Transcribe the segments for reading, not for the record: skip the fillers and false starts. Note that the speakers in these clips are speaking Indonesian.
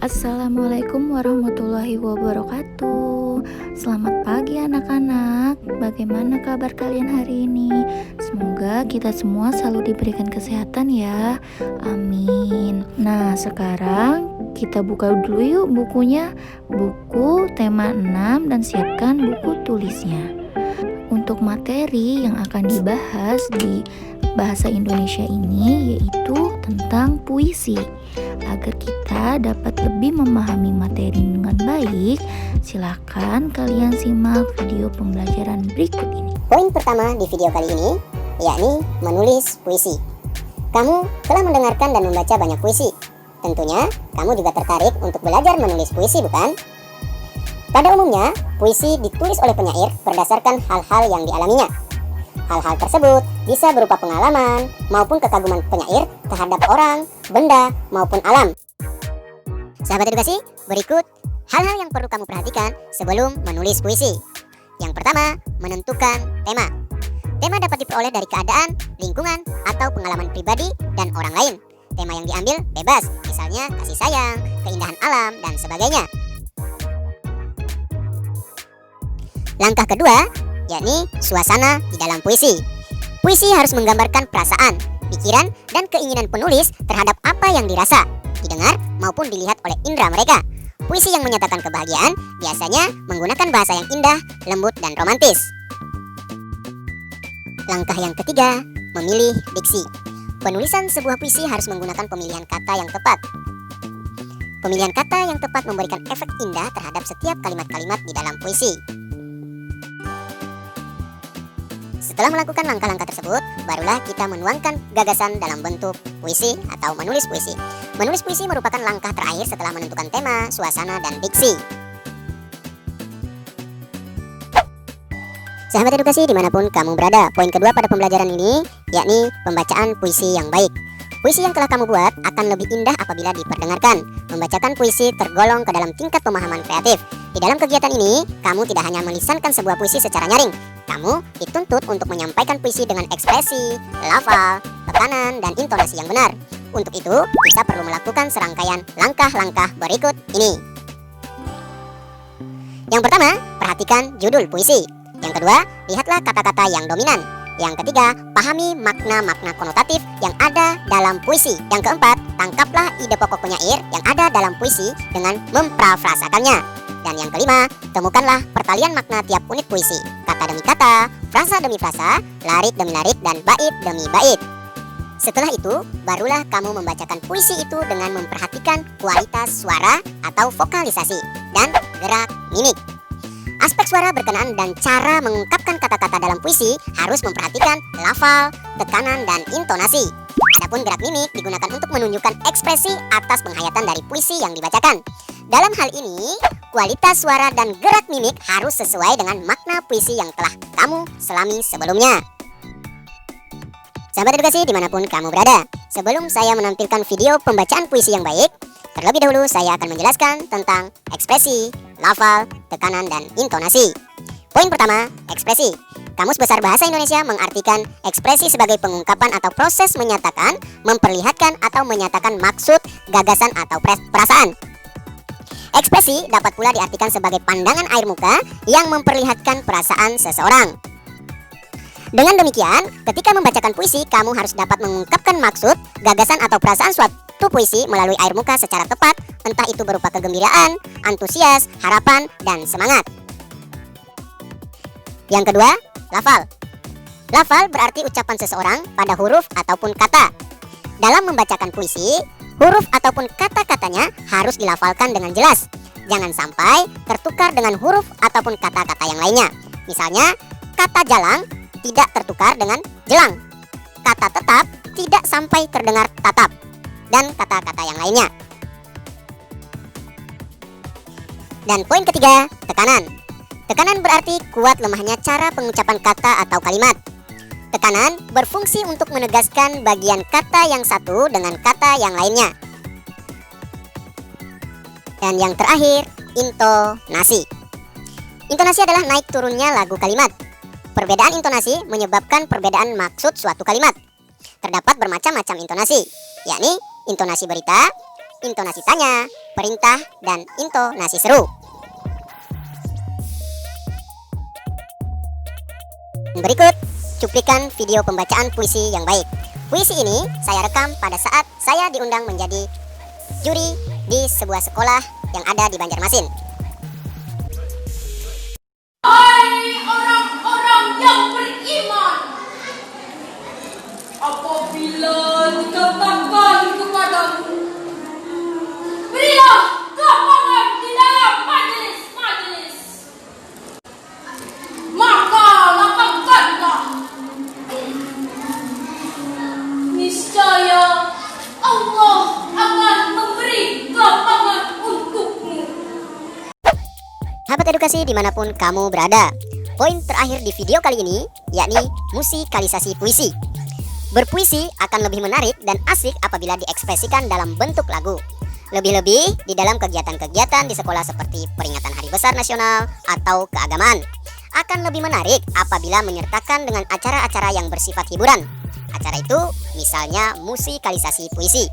Assalamualaikum warahmatullahi wabarakatuh. Selamat pagi anak-anak. Bagaimana kabar kalian hari ini? Semoga kita semua selalu diberikan kesehatan ya. Amin. Nah, sekarang kita buka dulu yuk bukunya. Buku tema 6 dan siapkan buku tulisnya. Untuk materi yang akan dibahas di bahasa Indonesia ini yaitu tentang puisi. Agar kita dapat lebih memahami materi dengan baik, silakan kalian simak video pembelajaran berikut ini. Poin pertama di video kali ini, yakni menulis puisi. Kamu telah mendengarkan dan membaca banyak puisi. Tentunya, kamu juga tertarik untuk belajar menulis puisi, bukan? Pada umumnya, puisi ditulis oleh penyair berdasarkan hal-hal yang dialaminya. Hal-hal tersebut bisa berupa pengalaman maupun kekaguman penyair terhadap orang, benda, maupun alam. Sahabat edukasi, berikut hal-hal yang perlu kamu perhatikan sebelum menulis puisi. Yang pertama, menentukan tema. Tema dapat diperoleh dari keadaan, lingkungan, atau pengalaman pribadi dan orang lain. Tema yang diambil bebas, misalnya kasih sayang, keindahan alam, dan sebagainya. Langkah kedua, yakni suasana di dalam puisi. Puisi harus menggambarkan perasaan, pikiran, dan keinginan penulis terhadap apa yang dirasa, didengar, maupun dilihat oleh indera mereka. Puisi yang menyatakan kebahagiaan biasanya menggunakan bahasa yang indah, lembut, dan romantis. Langkah yang ketiga, memilih diksi. Penulisan sebuah puisi harus menggunakan pemilihan kata yang tepat. Pemilihan kata yang tepat memberikan efek indah terhadap setiap kalimat-kalimat di dalam puisi. Setelah melakukan langkah-langkah tersebut, barulah kita menuangkan gagasan dalam bentuk puisi atau menulis puisi. Menulis puisi merupakan langkah terakhir setelah menentukan tema, suasana, dan diksi. Sahabat edukasi dimanapun kamu berada, poin kedua pada pembelajaran ini, yakni pembacaan puisi yang baik. Puisi yang telah kamu buat akan lebih indah apabila diperdengarkan. Membacakan puisi tergolong ke dalam tingkat pemahaman kreatif. Di dalam kegiatan ini, kamu tidak hanya melisankan sebuah puisi secara nyaring. Kamu dituntut untuk menyampaikan puisi dengan ekspresi, lafal, tekanan, dan intonasi yang benar. Untuk itu, kita perlu melakukan serangkaian langkah-langkah berikut ini. Yang pertama, perhatikan judul puisi. Yang kedua, lihatlah kata-kata yang dominan. Yang ketiga, pahami makna-makna konotatif yang ada dalam puisi. Yang keempat, tangkaplah ide pokok penyair yang ada dalam puisi dengan memparafrasakannya. Dan yang kelima, temukanlah pertalian makna tiap unit puisi, kata demi kata, frasa demi frasa, larik demi larik, dan bait demi bait. Setelah itu, barulah kamu membacakan puisi itu dengan memperhatikan kualitas suara atau vokalisasi dan gerak mimik. Aspek suara berkenaan dan cara mengungkapkan kata-kata dalam puisi harus memperhatikan lafal, tekanan, dan intonasi. Adapun gerak mimik digunakan untuk menunjukkan ekspresi atas penghayatan dari puisi yang dibacakan. Dalam hal ini, kualitas suara dan gerak mimik harus sesuai dengan makna puisi yang telah kamu selami sebelumnya. Sahabat edukasi dimanapun kamu berada, sebelum saya menampilkan video pembacaan puisi yang baik, terlebih dahulu saya akan menjelaskan tentang ekspresi, lafal, tekanan, dan intonasi. Poin pertama, ekspresi. Kamus Besar Bahasa Indonesia mengartikan ekspresi sebagai pengungkapan atau proses menyatakan, memperlihatkan, atau menyatakan maksud, gagasan, atau perasaan. Ekspresi dapat pula diartikan sebagai pandangan air muka yang memperlihatkan perasaan seseorang. Dengan demikian, ketika membacakan puisi, kamu harus dapat mengungkapkan maksud, gagasan, atau perasaan suatu puisi melalui air muka secara tepat, entah itu berupa kegembiraan, antusias, harapan, dan semangat. Yang kedua, lafal. Lafal berarti ucapan seseorang pada huruf ataupun kata. Dalam membacakan puisi, huruf ataupun kata-katanya harus dilafalkan dengan jelas. Jangan sampai tertukar dengan huruf ataupun kata-kata yang lainnya. Misalnya, kata jalang tidak tertukar dengan jelang. Kata tetap tidak sampai terdengar tatap. Dan kata-kata yang lainnya. Dan poin ketiga, tekanan. Tekanan berarti kuat lemahnya cara pengucapan kata atau kalimat. Tekanan berfungsi untuk menegaskan bagian kata yang satu dengan kata yang lainnya. Dan yang terakhir, intonasi. Intonasi adalah naik turunnya lagu kalimat. Perbedaan intonasi menyebabkan perbedaan maksud suatu kalimat. Terdapat bermacam-macam intonasi, yakni intonasi berita, intonasi tanya, perintah, dan intonasi seru. Berikut cuplikan video pembacaan puisi yang baik. Puisi ini saya rekam pada saat saya diundang menjadi juri di sebuah sekolah yang ada di Banjarmasin. Hai orang-orang yang beriman, apabila dikatakan kepadamu, berilah gapangan di dalam majelis-majelis, maka lapangkanlah. Niscaya Allah akan memberi gapangan untukmu. Sahabat edukasi dimanapun kamu berada, poin terakhir di video kali ini yakni musikalisasi puisi. Berpuisi akan lebih menarik dan asik apabila diekspresikan dalam bentuk lagu. Lebih-lebih di dalam kegiatan-kegiatan di sekolah seperti peringatan Hari Besar Nasional atau keagamaan. Akan lebih menarik apabila menyertakan dengan acara-acara yang bersifat hiburan. Acara itu misalnya musikalisasi puisi.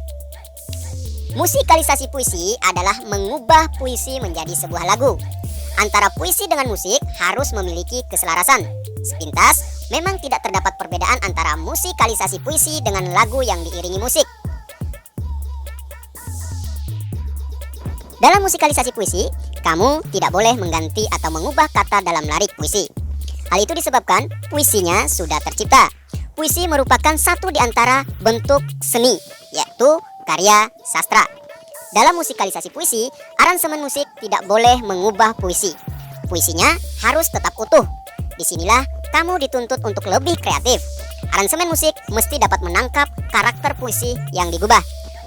Musikalisasi puisi adalah mengubah puisi menjadi sebuah lagu. Antara puisi dengan musik harus memiliki keselarasan. Sepintas, memang tidak terdapat perbedaan antara musikalisasi puisi dengan lagu yang diiringi musik. Dalam musikalisasi puisi, kamu tidak boleh mengganti atau mengubah kata dalam lirik puisi. Hal itu disebabkan puisinya sudah tercipta. Puisi merupakan satu di antara bentuk seni, yaitu karya sastra. Dalam musikalisasi puisi, aransemen musik tidak boleh mengubah puisi. Puisinya harus tetap utuh. Disinilah kamu dituntut untuk lebih kreatif. Aransemen musik mesti dapat menangkap karakter puisi yang digubah.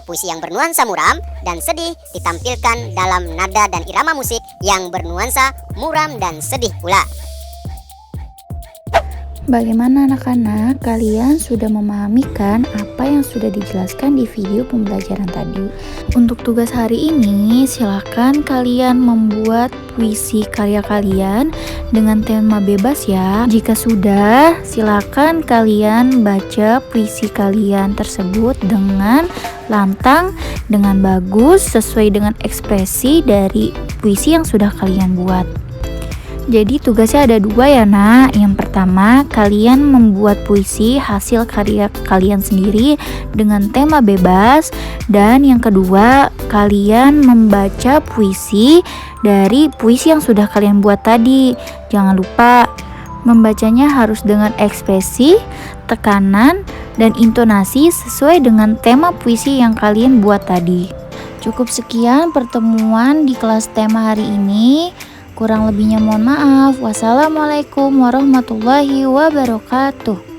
Puisi yang bernuansa muram dan sedih ditampilkan dalam nada dan irama musik yang bernuansa muram dan sedih pula. Bagaimana anak-anak? Kalian sudah memahami kan apa yang sudah dijelaskan di video pembelajaran tadi? Untuk tugas hari ini, silakan kalian membuat puisi karya kalian dengan tema bebas ya. Jika sudah, silakan kalian baca puisi kalian tersebut dengan lantang, dengan bagus, sesuai dengan ekspresi dari puisi yang sudah kalian buat. Jadi tugasnya ada dua ya nak. Yang pertama, kalian membuat puisi hasil karya kalian sendiri dengan tema bebas. Dan yang kedua, kalian membaca puisi dari puisi yang sudah kalian buat tadi. Jangan lupa, membacanya harus dengan ekspresi, tekanan, dan intonasi sesuai dengan tema puisi yang kalian buat tadi. Cukup sekian pertemuan di kelas tema hari ini. Kurang lebihnya mohon maaf. Wassalamualaikum warahmatullahi wabarakatuh.